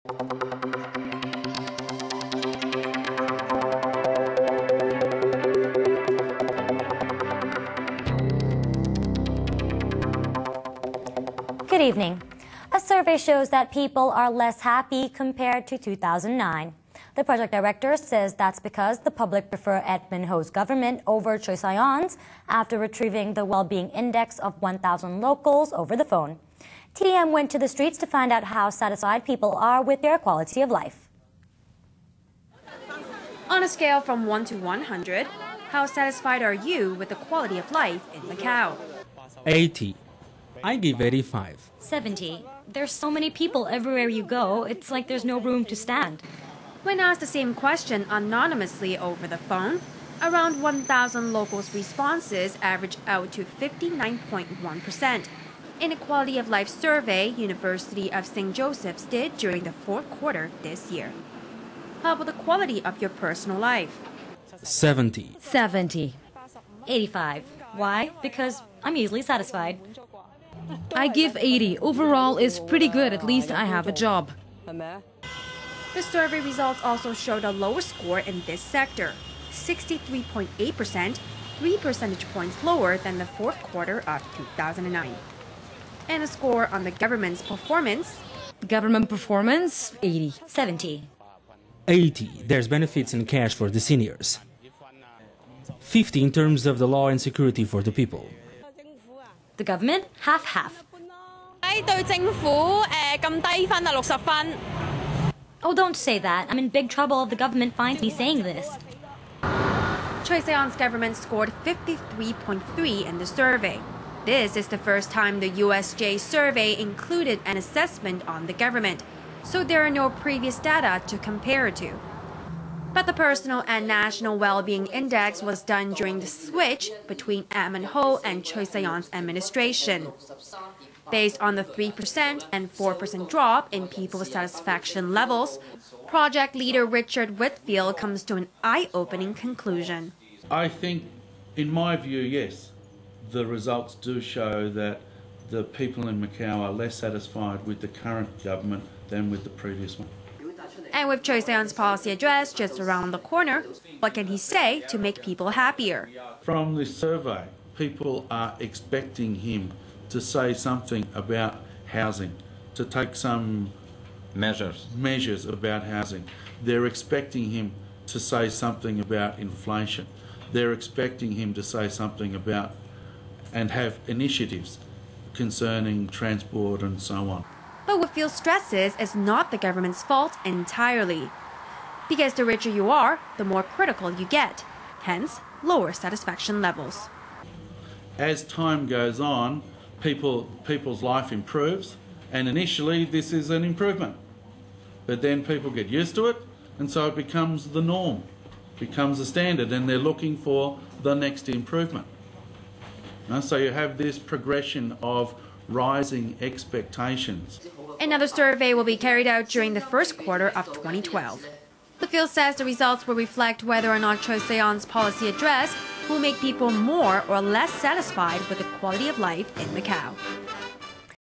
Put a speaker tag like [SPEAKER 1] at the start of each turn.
[SPEAKER 1] Good evening. A survey shows that people are less happy compared to 2009. The project director says that's because the public prefer Edmund Ho's government over Choi Sae-on's after retrieving the well-being index of 1,000 locals over the phone. TDM went to the streets to find out how satisfied people are with their quality of life.
[SPEAKER 2] On a scale from 1 to 100, how satisfied are you with the quality of life in Macau?
[SPEAKER 3] 80. I give 85.
[SPEAKER 1] 70. There's so many people everywhere you go, it's like there's no room to stand.
[SPEAKER 2] When asked the same question anonymously over the phone, around 1,000 locals' responses average out to 59.1%. In a quality of life survey University of St. Joseph's did during the fourth quarter this year. How about the quality of your personal life?
[SPEAKER 3] 70.
[SPEAKER 1] 70. 85. Why? Because I'm easily satisfied.
[SPEAKER 4] I give 80. Overall is pretty good, at least I have a job.
[SPEAKER 2] The survey results also showed a lower score in this sector, 63.8%, 3 percentage points lower than the fourth quarter of 2009. And a score on the government's performance.
[SPEAKER 4] Government performance, 80.
[SPEAKER 1] 70.
[SPEAKER 3] 80. There's benefits and cash for the seniors. 50 in terms of the law and security for the people.
[SPEAKER 1] The government, half-half. Oh, don't say that. I'm in big trouble if the government finds me saying this.
[SPEAKER 2] Choi Sae-on's government scored 53.3 in the survey. This is the first time the USJ survey included an assessment on the government, so there are no previous data to compare to. But the Personal and National Well-being Index was done during the switch between Edmund Ho and Choi Sae-on's administration. Based on the 3% and 4% drop in people's satisfaction levels, project leader Richard Whitfield comes to an eye-opening conclusion.
[SPEAKER 5] I think, in my view, yes, the results do show that the people in Macau are less satisfied with the current government than with the previous one.
[SPEAKER 2] And with Choi Sae-on's policy address just around the corner, what can he say to make people happier?
[SPEAKER 5] From this survey, people are expecting him to say something about housing, to take some measures about housing. They're expecting him to say something about inflation. They're expecting him to say something about and have initiatives concerning transport and so on.
[SPEAKER 2] But Whitfield stresses it's not the government's fault entirely. Because the richer you are, the more critical you get, hence lower satisfaction levels.
[SPEAKER 5] As time goes on, people's life improves, and initially this is an improvement. But then people get used to it, and so it becomes the norm, becomes the standard, and they're looking for the next improvement. So you have this progression of rising expectations.
[SPEAKER 2] Another survey will be carried out during the first quarter of 2012. The field says the results will reflect whether or not Choi Sae-on's policy address will make people more or less satisfied with the quality of life in Macau.